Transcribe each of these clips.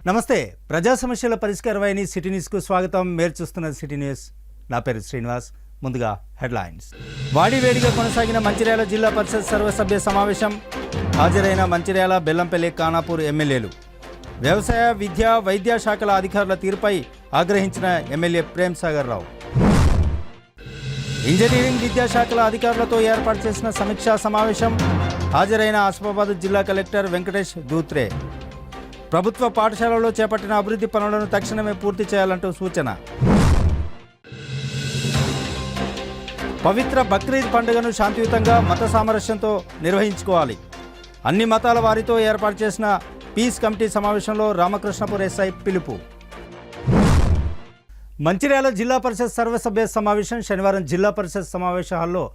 నమస్తే. ప్రజా సమస్యల పరిష్కారమైన సిటీ న్యూస్కు స్వాగతం. మీరు చూస్తున్న సిటీ న్యూస్. నా పేరు శ్రీనివాస్. ముందుగా హెడ్లైన్స్. వాడివేడిగా కొనసాగిన మంచిర్యాల జిల్లా పరిషత్ సర్వసభ్య సమావేశం. హాజరైన మంచిర్యాల, బెల్లంపల్లి, ఖానాపూర్ ఎమ్మెల్యేలు. వ్యవసాయ, విద్య, వైద్య శాఖల అధికారుల తీరుపై ఆగ్రహించిన ఎమ్మెల్యే ప్రేమ్సాగర్ రావు. ఇంజనీరింగ్ విద్యాశాఖల అధికారులతో ఏర్పాటు చేసిన సమీక్షా సమావేశం. హాజరైన ఆసిఫాబాద్ జిల్లా కలెక్టర్ వెంకటేష్ దూత్రే. ప్రభుత్వ పాఠశాలలో చేపట్టిన అభివృద్ధి పనులను తక్షణమే పూర్తి చేయాలంటూ సూచన. పవిత్ర బక్రీద్ పండుగను శాంతియుతంగా మత సామరస్యంతో నిర్వహించుకోవాలి. అన్ని మతాల వారితో ఏర్పాటు చేసిన పీస్ కమిటీ సమావేశంలో రామకృష్ణపూర్ ఎస్ఐ పిలుపు. మంచిర్యాల జిల్లా పరిషత్ సర్వసభ్య సమావేశం శనివారం జిల్లా పరిషత్ సమావేశ హాల్లో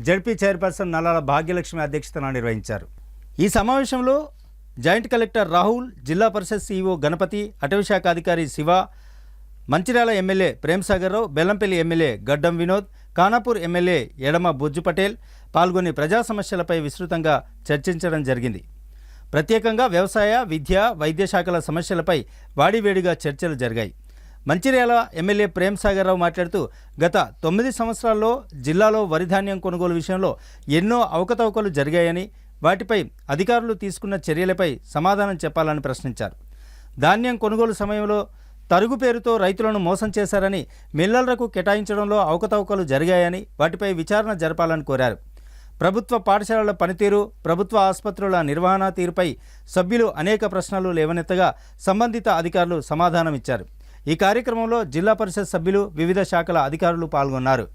జడ్పీ చైర్పర్సన్ నల్లాల భాగ్యలక్ష్మి అధ్యక్షతన నిర్వహించారు. ఈ సమావేశంలో జాయింట్ కలెక్టర్ రాహుల్, జిల్లా పరిషత్ సీఈఓ గణపతి, అటవీశాఖ అధికారి శివ, మంచిర్యాల ఎమ్మెల్యే ప్రేమ్సాగర్ రావు, బెల్లంపల్లి ఎమ్మెల్యే గడ్డం వినోద్, ఖానాపూర్ ఎమ్మెల్యే ఎడమ బొజ్జు పటేల్ పాల్గొని ప్రజా సమస్యలపై విస్తృతంగా చర్చించడం జరిగింది. ప్రత్యేకంగా వ్యవసాయ, విద్య, వైద్య శాఖల సమస్యలపై వాడివేడిగా చర్చలు జరిగాయి. మంచిర్యాల ఎమ్మెల్యే ప్రేమ్సాగర్ రావు మాట్లాడుతూ గత 9 సంవత్సరాల్లో జిల్లాలో వరి ధాన్యం కొనుగోలు విషయంలో ఎన్నో అవకతవకలు జరిగాయని, వాటిపై అధికారులు తీసుకున్న చర్యలపై సమాధానం చెప్పాలని ప్రశ్నించారు. ధాన్యం కొనుగోలు సమయంలో తరుగు పేరుతో రైతులను మోసం చేశారని, మిల్లర్లకు కేటాయించడంలో అవకతవకలు జరిగాయని, వాటిపై విచారణ జరపాలని కోరారు. ప్రభుత్వ పాఠశాలల పనితీరు, ప్రభుత్వ ఆసుపత్రుల నిర్వహణ తీరుపై సభ్యులు అనేక ప్రశ్నలు లేవనెత్తగా సంబంధిత అధికారులు సమాధానమిచ్చారు. ఈ కార్యక్రమంలో జిల్లా పరిషత్ సభ్యులు, వివిధ శాఖల అధికారులు పాల్గొన్నారు.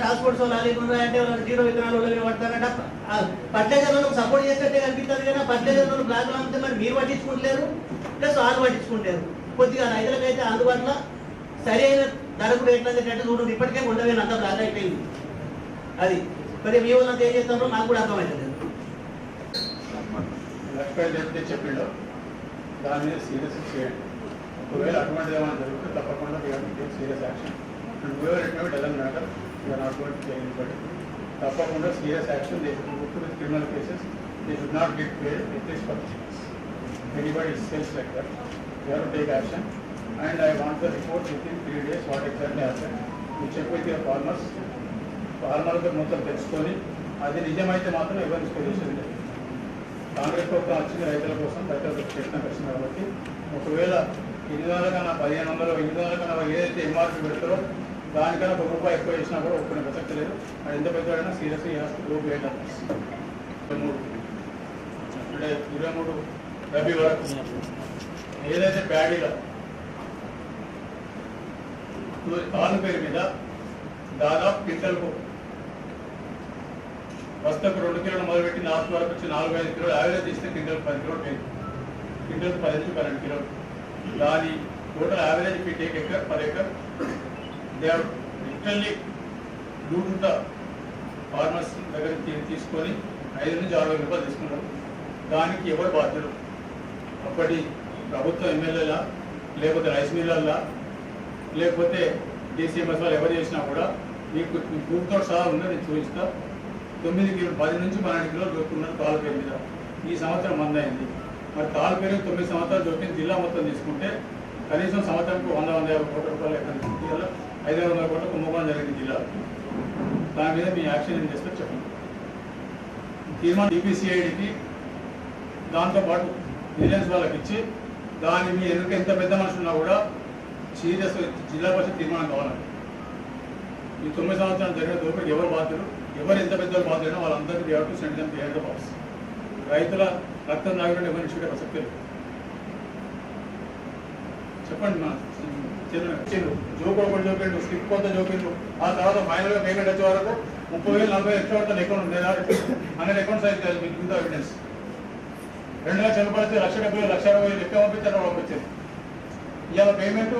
ట్రాన్స్పోర్ట్స్ అంటే జీరో విత్తనాలు పడతారంట. ఫర్టిలైజర్లను సపోర్ట్ చేసినట్టే కనిపిస్తుంది కదా. ఫర్టిలైజర్లను బ్లాక్లు అమ్మితే మరి మీరు పట్టించుకుంటలేరు, ప్లస్ వాళ్ళు పట్టించుకుంటారు. కొద్దిగా రైతులకైతే అందుబాటులో సరి అయిన ధరకు రేట్లు అందేటట్టు చూడండి. ఇప్పటికే ఉండవేను అంత బ్లాక్ అయిపోయింది. అది మరి మీ వాళ్ళంతా ఏం చేస్తారో నాకు కూడా అర్థమవుతుంది. లక్ష్మీ చెప్పిండో దాని మీద సీరియస్ చేయండి. ఒకవేళ అటువంటిది ఏమైనా జరిగితే తప్పకుండా సీరియస్ యాక్షన్. తప్పకుండా serious action. They should go to criminal cases. They should not get paid at least for anybody sales like that. They have to take action. And I want the report with in 3 days what exactly happened. You check with your ఫార్మర్తో మొత్తం తెలుసుకొని అది నిజమైతే మాత్రం ఎవరిని position లేదు. కాంగ్రెస్ ప్రభుత్వం వచ్చింది రైతుల కోసం, రైతులకు చేసిన కష్టం కాబట్టి ఒకవేళ 800 కన్నా 1500, 800 కన్నా ఏదైతే ఎంఆర్పీ పెడతారో దానికన్నా ₹1 ఎక్కువ చేసినా కూడా ఒప్పుకునే ప్రసక్తి లేదు. అది ఎంత పెద్దవాడైనా సీరియస్గా గ్రూప్ 23 అంటే 23 రబీ వరకు ఏదైతే ప్యాడీలో తాను పేరు మీద దాదాపు క్వింటల్కు వస్తకు 2 కిలోలు మొదలుపెట్టి 4 వరకు వచ్చి 4-5 కిలోలు యావరేజ్ ఇస్తే క్వింటల్కి 10 కిలోలు పోయింది. క్వింటల్కి 10-12 కిలోలు. దాని total average fee take acre per acre they have literally loot the farmers దగ్గర తీసుకొని 5 నుంచి 60 రూపాయలు తీసుకున్నారు. దానికి ఎవరు బాధ్యులు? అప్పటి ప్రభుత్వ ఎమ్మెల్యేలా, లేకపోతే రైస్ మిల్లర్లా, లేకపోతే DCMS వాళ్ళు ఎవరు చేసినా కూడా మీకు ప్రూఫ్తో సహా ఉందో నేను చూపిస్తా. 9 కిలోలు 10 నుంచి 12 కిలోలు దొరుకుతున్నారు తాళ్ళ పేరు మీద. ఈ సంవత్సరం మంది అయింది. మరి తాళ్ళ పేరు 9 సంవత్సరాలు దొరికింది. జిల్లా మొత్తం తీసుకుంటే కనీసం సంవత్సరానికి 100-150 కోట్ల రూపాయలు ఎక్కడ 500 కోట్ల కుంభకోణం జరిగింది జిల్లా. దాని మీద మీ యాక్షన్ ఏం చేస్తే చెప్పండి. తీర్మానం DPCIDకి దాంతోపాటు విజిలెన్స్ వాళ్ళకి ఇచ్చి దాని మీ ఎదురుక ఎంత పెద్ద మనుషులున్నా కూడా సీరియస్ జిల్లా పరిషత్ తీర్మానం కావాలండి. ఈ 9 సంవత్సరాలు జరిగిన దోపిడికి ఎవరు బాధ్యులు, ఎవరు ఎంత పెద్ద బాధ్యులైనా వాళ్ళందరికీ they have to send them behind the box. రైతుల రక్తం తాగిన ఎవరిని ఇచ్చుకుంటే ప్రసక్తి లేదు. చెప్పండి. మా జోకోకుండా జోకిండు, స్కిప్ కొంత జోకిండు. ఆ తర్వాత ఫైనల్గా పేమెంట్ వచ్చే వరకు 30,000-40,000 ఎక్స్ట్రా పడుతుంది. అకౌంట్ లేదా 100 అకౌంట్స్ అయితే మీకు ఇంత ఎవిడెన్స్. 2 లక్షలు పడితే 1,70,000 1,60,000 లెక్క పంపించారు పంపించారు. ఇవాళ పేమెంట్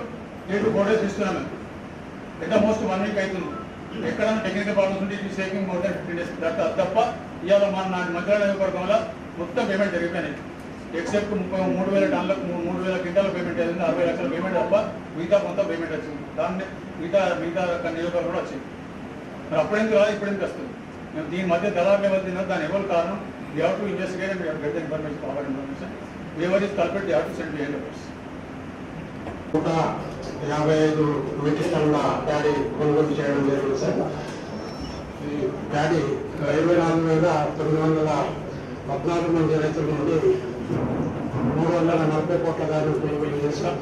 3 to 4 days ఇస్తున్నాను. ఎంత మోస్ట్ 1 week అవుతుంది. ఎక్కడైనా టెక్నికల్ ప్రాబ్లమ్స్ ఉంటే it is taking more than 15 days. తప్ప ఇవాళ మన మధ్యాహ్న నియోజకవర్గంలో మొత్తం పేమెంట్ జరిగిపోయినాయి. ఎక్సెప్ట్ 3,000 టన్నులకు 3,000 క్వింటాల పేమెంట్ అయింది, 60 లక్షల పేమెంట్ తప్ప మిగతా మొత్తం పేమెంట్ వచ్చింది. దాన్ని మిగతా నియోజకవర్గం కూడా వచ్చింది. మరి అప్పుడెందుకు రాదు, ఇప్పుడెందుకు వస్తుంది? మేము దీని మధ్య దళారు ఎవరు తిన్నారు, దాని ఎవరు కారణం? We have to investigate and we have to get the information, proper information. Whoever is culprit, they have to send behind the bars. 155 metric టన్నుల ప్యాడీ కొనుగోలు చేయడం జరిగింది సార్. ఈ ప్యాడీ 24,914 మంది రైతుల నుండి 340 కోట్ల దాన్ని కొనుగోలు చేశారు.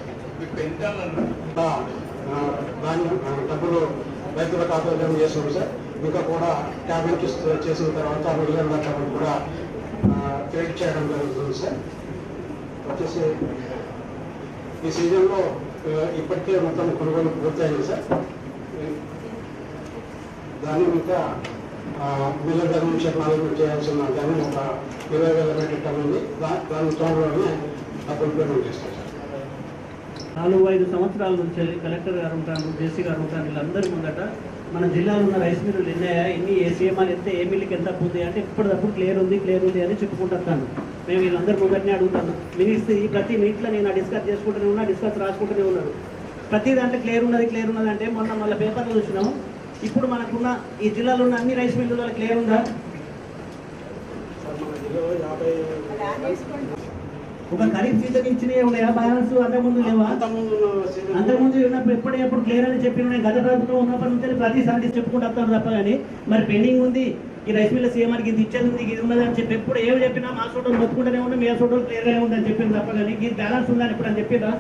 దాని డబ్బులు రైతుల ఖాతాలో జమ చేసాం సార్. ఇంకా కూడా క్యాబినెట్ చేసిన తర్వాత మిగిలిన డబ్బులు కూడా క్రెడిట్ చేయడం జరుగుతుంది సార్. వచ్చేసి ఈ సీజన్లో ఇప్పటికే మొత్తం కొనుగోలు పూర్తయింది సార్. దాన్ని ఇంకా మిల్లర్ దగ్గర నుంచి మేనేజ్మెంట్ చేయాల్సిన దాన్ని ఒక 20,000 మెట్రిక్ టన్ ఉంది. దాని త్వరలోనే డబ్బులు పేమెంట్ చేస్తాం సార్. 4-5 సంవత్సరాల నుంచి కలెక్టర్ గారు ఉంటారు, జేసీ గారు ఉంటారు, వీళ్ళందరి ముందట మన జిల్లాలో ఉన్న రైస్ మిల్లులు ఎన్నాయా, ఎన్ని ఏసీఎంఆర్ ఎంత, ఏ మిల్లుకి ఎంత పోతాయి అంటే ఇప్పటికప్పుడు క్లియర్ ఉంది అని చెప్పుకుంటాను. మేము వీళ్ళందరి ముందటనే అడుగుతాను. మినిట్స్ ప్రతి మీట్లో నేను డిస్కస్ చేసుకుంటూనే ఉన్నా, డిస్కస్ రాసుకుంటూనే ఉన్నాడు. ప్రతి దాంట్లో క్లియర్ ఉన్నది అంటే మొన్న మళ్ళీ పేపర్లో చూసినాము. ఇప్పుడు మనకున్న ఈ జిల్లాలో ఉన్న అన్ని రైస్ మిల్లుల క్లియర్ ఉందా? ఒక ఖరీఫ్ సీజన్ ఇచ్చినవి ఉన్నాయా బ్యాలెన్స్? అంతకుముందు లేవా? అంతకుముందు ఉన్నప్పుడు ఎప్పుడు క్లియర్ అని చెప్పి గత ప్రభుత్వం ఉన్నప్పటి నుంచి ప్రతిసారి చెప్పుకుంటూ వస్తాను తప్ప కానీ మరి పెండింగ్ ఉంది ఈ రైస్ మిల్ సీఎంఆర్కి ఇది ఇచ్చేది ఉంది, ఇది ఉన్నది అని చెప్పి ఎప్పుడు ఏమి చెప్పినా మా సోటోలు బతుకుంటూనే ఉన్నాం, మీ సోటోలు క్లియర్గానే ఉందని చెప్పింది తప్ప కానీ ఇది బ్యాలెన్స్ ఉందని ఇప్పుడు అని చెప్పిరా?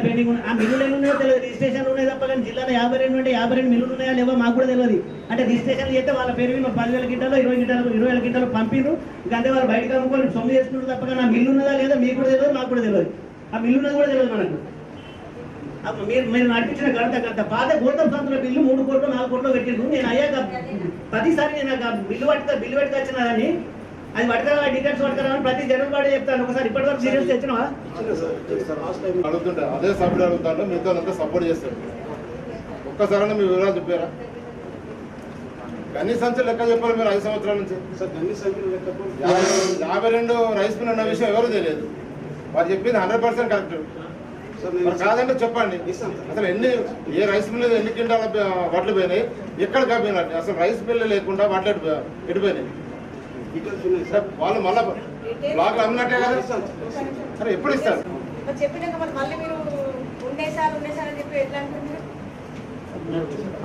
పెండింగ్ ఉన్నాయి. ఆ మిల్లులు ఎన్ని ఉన్నాయో తెలియదు, రిజిస్ట్రేషన్ ఉన్నాయి తప్ప కానీ జిల్లాలో 52 అంటే 52 మిల్లులు ఉన్నాయా లేవో మాకు కూడా తెలియదు. అంటే రిజిస్ట్రేషన్ చేస్తే వాళ్ళ పేరు మీద 10,000 గింటలు 20,000 గింటలు పంపిరు. ఇంకంతే వాళ్ళు బయటకు అమ్ముకొని సొమ్ము చేసుకుంటారు తప్ప కానీ ఆ మిల్లు ఉన్నదా లేదా మీకు కూడా తెలియదు, మాకు కూడా తెలియదు. ఆ మిల్లు ఉన్నది కూడా తెలియదు మనకు. మీరు నడిపించిన గంట పాత గోతం సంతుల బిల్లు 3 కోట్లు 4 కోట్లు పెట్టిండ్రు. నేను అయ్యాక ప్రతిసారి నేను బిల్లు పట్టుకొచ్చినానని అది పట్టుకరా డీటెయిల్స్ పట్టుకరా అని ప్రతి జనరల్ బాడీ చెప్తాను. ఒకసారి ఇప్పటి వరకు సీరియస్ తెచ్చినవా? అడుగుతుంటా, అదే సభ్యుడు అడుగుతాడు, మీతో అంతా సపోర్ట్ చేస్తాడు. ఒక్కసారి మీ వివరాలు చెప్పారా? గన్ని సంచులు లెక్క చెప్పాలి మీరు 5 సంవత్సరాల నుంచి. 52 రైస్ మిల్ ఉన్న విషయం ఎవరు తెలియదు. వారు చెప్పింది 100% కరెక్ట్. కాదంటే చెప్పండి, అసలు ఏ రైస్ మిల్ ఎన్ని క్వింటాల వడ్లు పోయినాయి, ఎక్కడ పోయినాయి? అసలు రైస్ మిల్ లేకుండా వడ్లు ఎడిపోయినాయి. వాళ్ళు మళ్ళా బ్లాక్ అమ్మినట్టే కదా. సరే ఎప్పుడు ఇస్తారు?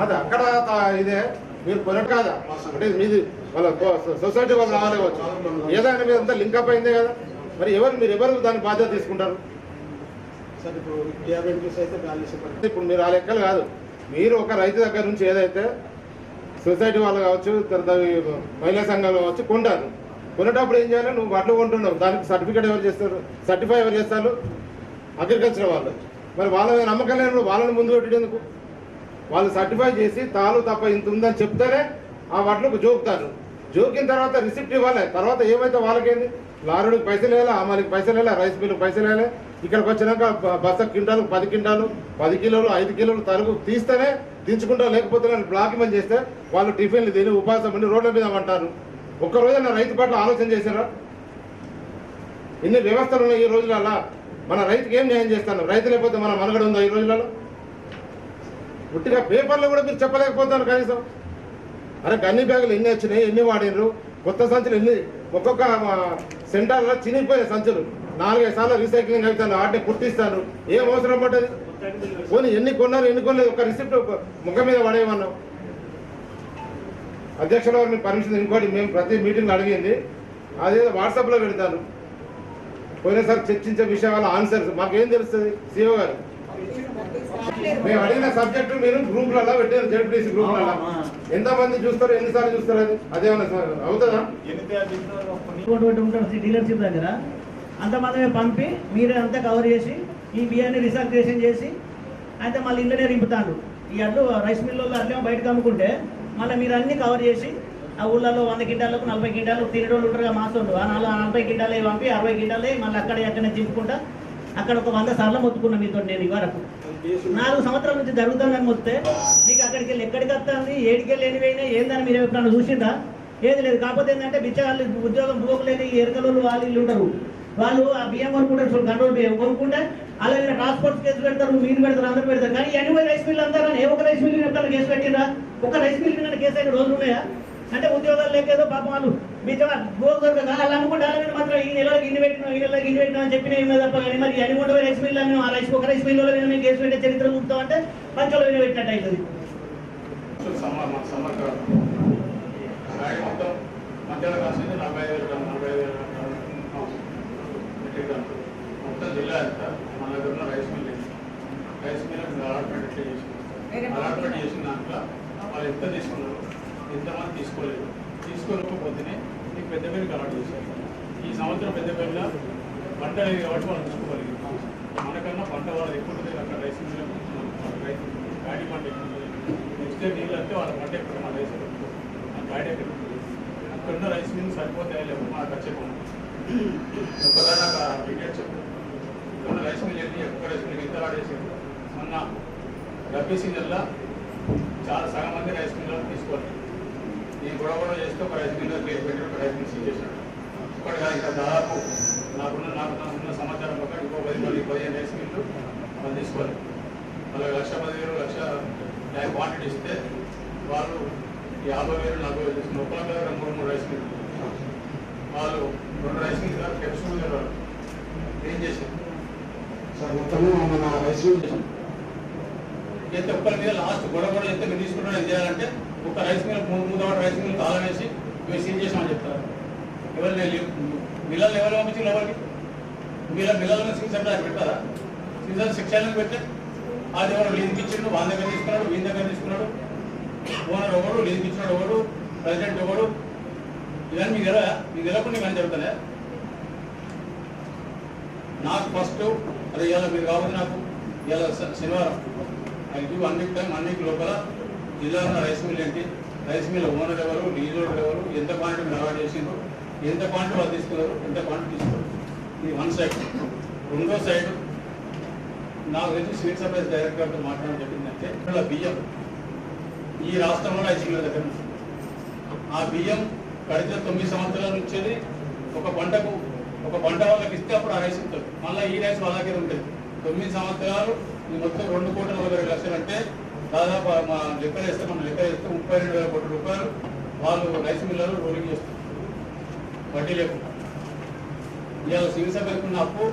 అదే అక్కడ ఇదే మీరు కొనట్టు కాదా అంటే మీది వాళ్ళ సొసైటీ వాళ్ళు రావాలేవచ్చు. ఏదైనా మీద అంతా లింకప్ అయిందే కదా. మరి మీరు ఎవరు దాని బాధ్యత తీసుకుంటారు? ఇప్పుడు మీరు ఆ లెక్కలు కాదు. మీరు ఒక రైతు దగ్గర నుంచి ఏదైతే సొసైటీ వాళ్ళు కావచ్చు, తర్వాత మహిళా సంఘాలు కావచ్చు కొంటారు. కొనేటప్పుడు ఏం చేయాలి? నువ్వు వడ్లు కొంటున్నావు, దానికి సర్టిఫికేట్ ఎవరు చేస్తారు? సర్టిఫై ఎవరు చేస్తారు? అగ్రికల్చర్ వాళ్ళు. మరి వాళ్ళ మీద నమ్మకం లేనప్పుడు వాళ్ళని ముందు పెట్టేందుకు? వాళ్ళు సర్టిఫై చేసి తాలు తప్ప ఇంత ఉందని చెప్తేనే ఆ వడ్లకు జోకుతారు. జోకిన తర్వాత రిసిప్ట్ ఇవ్వాలి. తర్వాత ఏమైతే వాళ్ళకేంది? లారీకి పైసలు వేయాలి, అమ్మాలికి పైసలు వేయాలి, రైస్ మిల్లుకి పైసలు వేయాలి. ఇక్కడికి వచ్చినాక బస్త క్వింటాలు 10 క్వింటాలు 10 కిలోలు 5 కిలోలు తరుగు తీస్తేనే దించుకుంటా, లేకపోతే బ్లాక్మెంట్ చేస్తే వాళ్ళు టిఫిన్లు తిని ఉపాసం ఉండి రోడ్ల మీద అంటారు. ఒక్కరోజైనా రైతు పట్ల ఆలోచన చేశారా? ఇన్ని వ్యవస్థలు ఉన్నాయి ఈ రోజులలో. మన రైతుకి ఏం న్యాయం చేస్తాను? రైతు లేకపోతే మన మనుగడ ఉందా ఈ రోజులలో? పుట్టిగా పేపర్లో కూడా మీరు చెప్పలేకపోతాను కనీసం. అరే గన్ని బ్యాగులు ఎన్ని వచ్చినాయి, ఎన్ని వాడినరు, కొత్త సంచులు ఎన్ని, ఒక్కొక్క సెంటర్లో చినిగిపోయిన సంచులు 4-5 సార్లు రీసైక్లింగ్ అవుతాను, వాటిని కుట్టిస్తాను. ఏం అవసరం పడ్డది? పోనీ ఎన్ని కొన్నారు ఎన్ని కొనలేదు ఒక రిసిప్ట్ ముఖం మీద పడేయమన్నాం. అధ్యక్షుల వారిని పర్మిషన్ ఇంకోటి మేము ప్రతి మీటింగ్ అడిగింది అదే వాట్సాప్లో పెడతాను. పోయినసారి చర్చించే విషయాల ఆన్సర్స్ మాకేం తెలుస్తుంది? సిఓ గారు మేము అడిగిన సబ్జెక్టు మీరు గ్రూప్లలో పెట్టారు, జెడ్పీటీసీ గ్రూప్లలో ఎంతమంది చూస్తారు, ఎన్నిసార్లు చూస్తారు? అదేమన్నా అవుతుందా? డీలర్షిప్ దగ్గర అంతమంది పంపి మీరే అంతా కవర్ చేసి ఈ బియ్యాన్ని రీసర్క్యులేషన్ చేసి అయితే మళ్ళీ ఇంట్లోనే రింపుతాడు. ఈ అడ్లు రైస్ మిల్లుల్లో అట్లేమో బయటకు అమ్ముకుంటే మళ్ళీ మీరు అన్నీ కవర్ చేసి ఆ ఊళ్ళలో 100 క్వింటాలకు 40 క్వింటాలు తినేటోళ్ళు ఉంటారుగా మాసోళ్ళు, ఆ 40 క్వింటాలే పంపి 60 క్వింటాలే మళ్ళీ అక్కడే చింపుకుంటా అక్కడ ఒక 100 సార్లు మొత్తుకున్నా మీతో నేను ఇవరకు 4 సంవత్సరాల నుంచి జరుగుతుందని మొత్తే మీకు అక్కడికి వెళ్ళి ఎక్కడికి వస్తుంది ఏడికి వెళ్ళి ఎనివైనా ఏందని మీరు ఎప్పుడన్నా చూసిందా? ఏది లేదు. కాకపోతే ఏంటంటే బిచ్చగాళ్ళు ఉద్యోగం పోకలేని ఎరకలు వాళ్ళు వీళ్ళు ఉంటారు. వాళ్ళు ఆ బియ్యం కొనుక్కుంటారు, కంట్రోల్ బియ్యం కొనుక్కుంటే అలాగే ట్రాన్స్పోర్ట్ కేసు పెడతారు, మీరు పెడతారు, అందరూ పెడతారు. కానీ ఎనివై రైస్ మిల్ అందరూ ఏ ఒక రైస్ మిల్ ఎప్పుడు కేసు పెట్టిందా? ఒక రైస్ మిల్ మీద కేసు అయిన రోజులు ఉన్నాయా? అంటే ఉద్యోగాలు లేకేదో పాపం వాళ్ళు బిచ్చగా దొరకగా వాళ్ళు అనుకుంటే అలాగే మాత్రం ఈ నెలకి ఇన్ని పెట్టినాం, ఈ నెలకి ఇన్ని పెట్టినాం అని చెప్పిన ఏమో తప్ప. కానీ మరి ఎనిమిది రైస్ మిల్ మేము ఆ రైస్ ఒక రైస్ మిల్ మేము కేసు పెట్టే చరిత్ర చూపుతాం అంటే పంచలో పెట్టినట్టు అవుతుంది. మొత్తం మధ్యాహ్నం కాసింది 45,000 మెట్రిక్ టన్నులు. మొత్తం జిల్లా ఎంత మన దగ్గర ఉన్న rice mill rice mill allotment ఎట్లా చేసి అలాట్మెంట్ చేసిన దాంట్లో వాళ్ళు ఎంత తీసుకున్నారు, ఎంతమంది తీసుకోలేదు, తీసుకోకపోతేనే నీకు పెద్ద పేరుకి అలాట్ చేశారు. ఈ సంవత్సరం పెద్ద పేరుగా పంట లేదు కాబట్టి వాళ్ళు తీసుకోగలిగారు. మనకన్నా పంట వాళ్ళు ఎక్కువ ఉంటుంది అక్కడ రైస్ మిల్ రైతు గాడి పంట ఎక్కువ ఉంటుంది. నెక్స్ట్ డే నీళ్ళు అంటే వాళ్ళ పంట ఎక్కువ మన రైస్ గాడి ఎక్కడ ఇక్కడున్న రైస్ మిల్ సరిపోతాయి లేవు మనకు వచ్చే ఒకసారి నాకు క్రికెట్ చెప్పు ఇక్కడ రైస్ మిల్ వెళ్ళి ఒక్క రైస్ మిల్ ఎంత ఆడేసారు. మొన్న రబీ సీజన్లో చాలా సగం మంది రైస్ మిల్లు తీసుకోవాలి. ఈ గొడవ చేస్తే ఒక రైస్ మిల్ కేసు పెట్టి ఒక రైస్ మిల్ సీజ్ చేశాడు. ఒకటి కాదు ఇంకా దాదాపు నాకున్న సమాచారం ప్రకారం ఇంకో 10-15 రైస్ మిల్లు వాళ్ళు తీసుకోవాలి. వాళ్ళకి 1,10,000 క్వాంటిటీ ఇస్తే వాళ్ళు 50,000 40,000 తీసుకుని ఒక్కళ్ళ దగ్గర 3 రైస్ మిల్లు వాళ్ళు 2 రైస్ మిల్ కెప్సూల్ ఏం చేశారు సార్ మొత్తము మన రైస్ మిల్ అయితే ఒక్కరి మీద లాస్ట్ గొడవ చేస్తే మీరు తీసుకుంటారు ఏం చేయాలంటే ఒక రైస్ మిల్ 3 రైస్ మిల్ తాళం వేసి మీరు సీజ్ చేసామని చెప్తారు. ఎవరు మిల్లలు ఎవరు పంపించిన ఎవరికి మిల్లలను సీజన్ పెట్టారా? సీజన్ శిక్షణ పెట్టే అది ఎవరు లీజ్కి ఇచ్చిండు, వాళ్ళ దగ్గర తీసుకున్నాడు, వీళ్ళ దగ్గర తీసుకున్నాడు, ఓనర్ ఎవడు, లీజ్కి ఇచ్చినాడు ఎవడు, ప్రెసిడెంట్ ఎవడు, ఇవన్నీ మీకు తెలకుండా నీకు అని చెప్తానే. నాకు ఫస్ట్ అది ఇవాళ మీరు కాబట్టి నాకు ఇవాళ శనివారం ఐదు 1 వీక్ టైం 1 వీక్ లోపల జిల్లాలో ఉన్న రైస్ మిల్ ఏంటి, రైస్ మిల్ ఓనర్ ఎవరు, లీజ్ ఓనర్ ఎవరు, ఎంత క్వాంటిటీ మీరు అవాయిడ్ చేసిండ్రు, ఎంత క్వాంటిటీ వాళ్ళు తీసుకున్నారు, ఎంత క్వాంటిటీ తీసుకున్నారు. ఇది 1 సైడ్. 2వ సైడ్ నాకు తెలిసి సివిల్ సప్లైస్ డైరెక్టర్తో మాట్లాడడం చెప్పిందంటే ఇక్కడ బియ్యం ఈ రాష్ట్రంలో రైస్ మిల్ దగ్గర ఆ బియ్యం గడిచిన 9 సంవత్సరాల నుంచి ఒక పంట వాళ్ళకి ఇస్తే అప్పుడు ఆ రైస్ ఇస్తారు. మళ్ళీ ఈ రైస్ వాళ్ళ దగ్గర ఉంటుంది. 9 సంవత్సరాలు మొత్తం 2,40,00,000 అంటే దాదాపు మా లెక్క చేస్తే 32,000 కోట్ల రూపాయలు వాళ్ళు రైస్ మిల్లర్లు రోలింగ్ చేస్తారు వడ్డీ లేకుండా. ఇవాళ సివిల్ సప్లైస్ ఉన్న అప్పు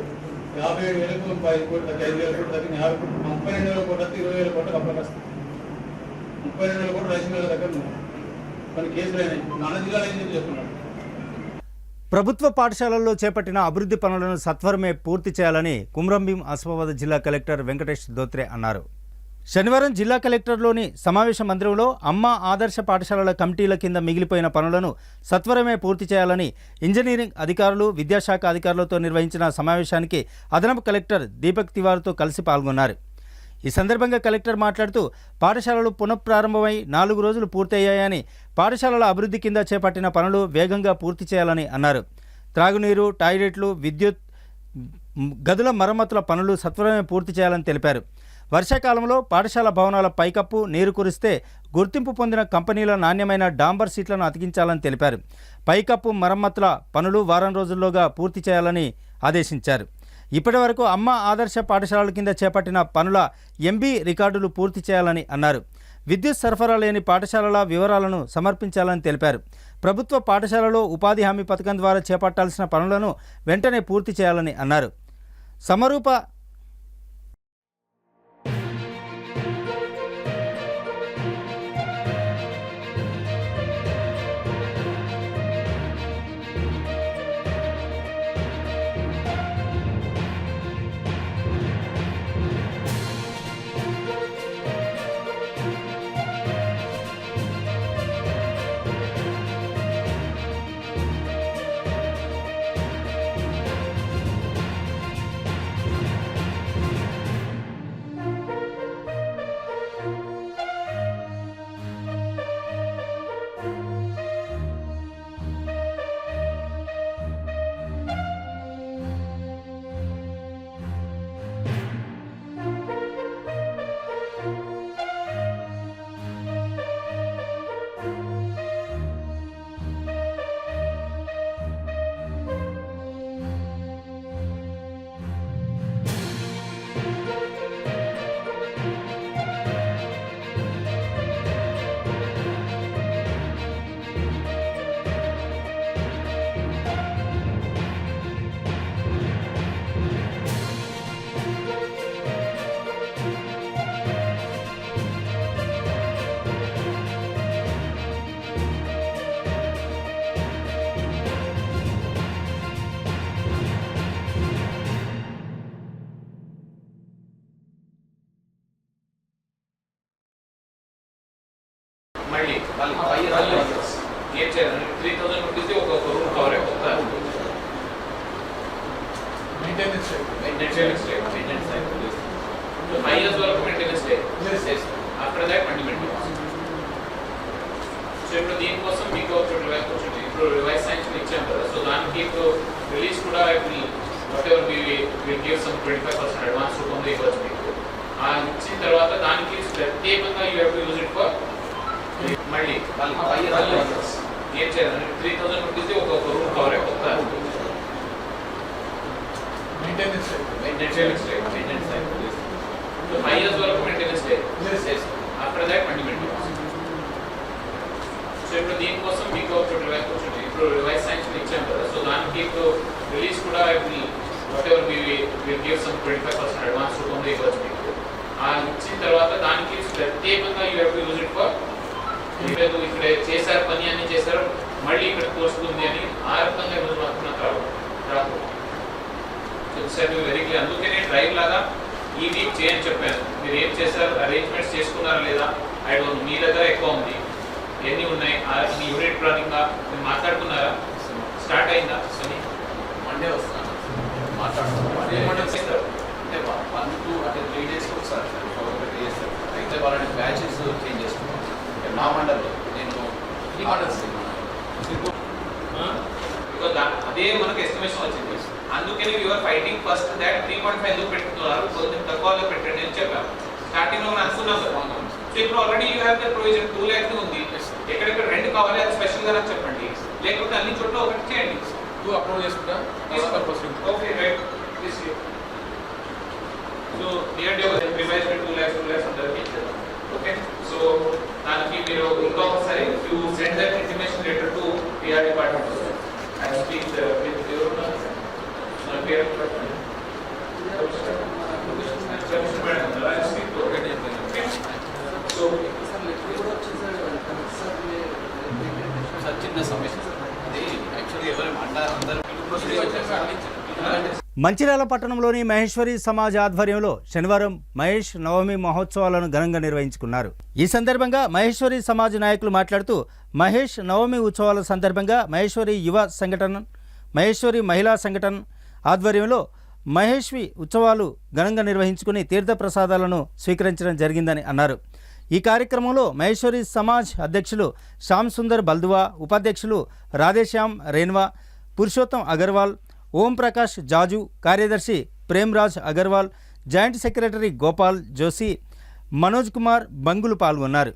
57,000 5 కోట్లు తగ్గి 5,000 కోట్లు తగ్గి 32,000 కోట్లు తగ్గి 20,000 కోట్లకు అప్పులకు వస్తుంది. 32,000 కోట్లు రైస్ మిల్లర్ దగ్గర ఉన్నాయి. కొన్ని కేసులు అయినాయి. మన జిల్లాలో ఏం చెప్తున్నాడు? ప్రభుత్వ పాఠశాలల్లో చేపట్టిన అభివృద్ధి పనులను సత్వరమే పూర్తి చేయాలని కుమ్రంభీం ఆసిఫాబాద్ జిల్లా కలెక్టర్ వెంకటేష్ దోత్రే అన్నారు. శనివారం జిల్లా కలెక్టర్లోని సమావేశ మందిరంలో అమ్మ ఆదర్శ పాఠశాలల కమిటీల కింద మిగిలిపోయిన పనులను సత్వరమే పూర్తి చేయాలని ఇంజనీరింగ్ అధికారులు, విద్యాశాఖ అధికారులతో నిర్వహించిన సమావేశానికి అదనపు కలెక్టర్ దీపక్ తివారీతో కలిసి పాల్గొన్నారు. ఈ సందర్భంగా కలెక్టర్ మాట్లాడుతూ పాఠశాలలు పునఃప్రారంభమై 4 రోజులు పూర్తయ్యాయని, పాఠశాలల అభివృద్ధి కింద చేపట్టిన పనులు వేగంగా పూర్తి చేయాలని అన్నారు. త్రాగునీరు, టాయిలెట్లు, విద్యుత్, గదుల మరమ్మతుల పనులు సత్వరమే పూర్తి చేయాలని తెలిపారు. వర్షాకాలంలో పాఠశాల భవనాల పైకప్పు నీరు కురిస్తే గుర్తింపు పొందిన కంపెనీల నాణ్యమైన డాంబర్ సీట్లను అతికించాలని తెలిపారు. పైకప్పు మరమ్మతుల పనులు వారం రోజుల్లోగా పూర్తి చేయాలని ఆదేశించారు. ఇప్పటి వరకు అమ్మ ఆదర్శ పాఠశాలల కింద చేపట్టిన పనుల ఎంబీ రికార్డులు పూర్తి చేయాలని అన్నారు. విద్యుత్ సరఫరా లేని పాఠశాలల వివరాలను సమర్పించాలని తెలిపారు. ప్రభుత్వ పాఠశాలలో ఉపాధి హామీ పథకం ద్వారా చేపట్టాల్సిన పనులను వెంటనే పూర్తి చేయాలని అన్నారు. సమరూప మళ్ళీ ఏం చేయాలి 3000 రూపీస్ ఒక రూమ్ కవర్ అయిపోతుంది మెయింటెనెన్స్ మెయింటెనెన్స్ 5 years వరకు మెయింటెనెన్స్ ఆఫ్టర్ దాట్ మళ్ళీ మెయింటెనెన్స్. సో ఇప్పుడు దీనికోసం మీకు ఇప్పుడు రివైజ్ సైన్స్ ఇచ్చాం కదా, సో దానికి ఇప్పుడు రిలీజ్ కూడా what ever will give some 25% advance రూపంలో ఇవ్వచ్చు మీకు. ఆ ఇచ్చిన తర్వాత దానికి ప్రత్యేకంగా you have to use it for మళ్ళీ ఏం చేయాలి 3000 రూపీస్ ఒక రూమ్ కవర్ అయిపోతుంది మెయింటెనెన్స్ 5 years వరకు మెయింటెనెన్స్ ఆఫ్టర్ దాట్ మళ్ళీ మెయింటెనెన్స్. సో ఇప్పుడు దీనికోసం మీకు ఇప్పుడు రివైజ్ సైన్స్ ఇచ్చాం కదా, సో దానికి ఇప్పుడు రిలీజ్ కూడా what ever will give some 25% advance రూపంలో ఇవ్వచ్చు మీకు. ఆ ఇచ్చిన తర్వాత దానికి ప్రత్యేకంగా you have to use it for లేదు ఇక్కడ చేశారు పని అన్ని చేశారు మళ్ళీ ఇక్కడ తోస్తుంది అని ఆ రకంగా ఈరోజు మాత్రం రాదు. Very clear. అందుకనే డ్రైవ్ లాగా ఈ వీక్ చేయని చెప్పాను. మీరు ఏం చేశారు, అరేంజ్మెంట్స్ చేసుకున్నారా లేదా, ఐ డోంట్, మీ దగ్గర ఎక్కువ ఉంది, ఎన్ని ఉన్నాయి, మీ యూనిట్ ప్లానింగ్ మీరు మాట్లాడుకున్నారా, స్టార్ట్ అయిందా అని మండే వస్తాను మాట్లాడుతున్నాను అంటే 1 to 3 days ఒకసారి చేస్తారు. అయితే వాళ్ళని బ్యాచెస్ చేంజ్ చేసుకున్నాం. నా మండల్లో నేను అదే మనకు ఎస్టిమేషన్ వచ్చింది. అందుకని యూఆర్ ఫైటింగ్ ఫస్ట్ దాట్ 3.5 ఎందుకు పెట్టుకున్నారు, కొంచెం తక్కువగా పెట్టండి అని చెప్పాను. స్టార్టింగ్ లో అనుకున్నాం కదా. సో ఇప్పుడు already you have the provision 2 lakhs ఉంది. ఎక్కడెక్కడ 2 కావాలి అది స్పెషల్ గా నాకు చెప్పండి, లేకపోతే అన్ని చోట్ల ఒకటి చేయండి. 2 అప్లోడ్ చేసుకుంటా. Okay right. So near day revise 2 lakhs అందరికి ఇచ్చారు. ఓకే, సో దానికి మీరు ఇంకొకసారి you send that intimation letter to PR department and speak with your PR department. So sir చిన్న సమస్య అది యాక్చువల్లీ ఎవరు అందరూ మంచిర్యాల పట్టణంలోని మహేశ్వరి సమాజ్ ఆధ్వర్యంలో శనివారం మహేష్ నవమి మహోత్సవాలను ఘనంగా నిర్వహించుకున్నారు. ఈ సందర్భంగా మహేశ్వరి సమాజ్ నాయకులు మాట్లాడుతూ మహేష్ నవమి ఉత్సవాల సందర్భంగా మహేశ్వరి యువ సంఘటన, మహేశ్వరి మహిళా సంఘటన ఆధ్వర్యంలో మహేశ్వి ఉత్సవాలు ఘనంగా నిర్వహించుకుని తీర్థప్రసాదాలను స్వీకరించడం జరిగిందని అన్నారు. ఈ కార్యక్రమంలో మహేశ్వరి సమాజ్ అధ్యక్షులు శ్యామ్ సుందర్ బల్దువా, ఉపాధ్యక్షులు రాధేశ్యామ్ రేన్వా, పురుషోత్తం అగర్వాల్, ఓం ప్రకాష్ జాజు, కార్యదర్శి ప్రేమ్రాజ్ అగర్వాల్, జాయింట్ సెక్రటరీ గోపాల్ జోషి, మనోజ్ కుమార్ బంగులు పాల్గొన్నారు.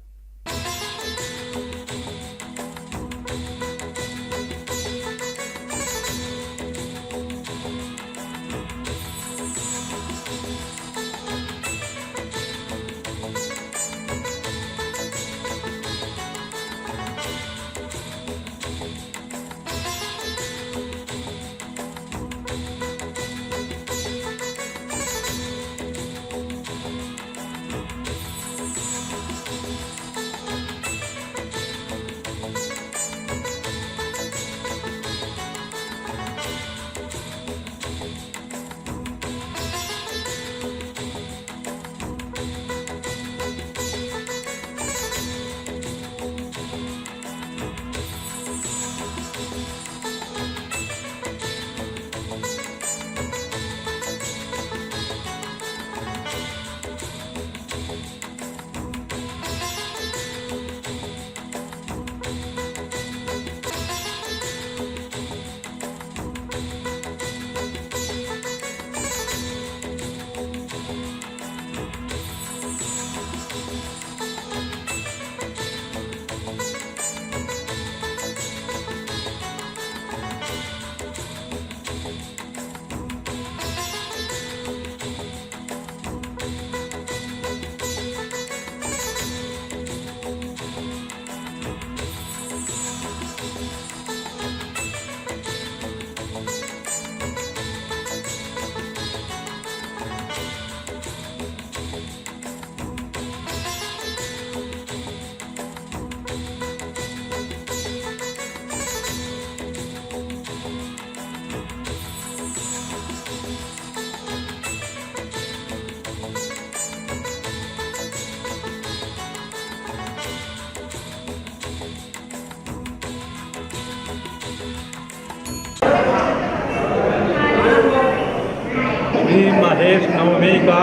महेश नवमी का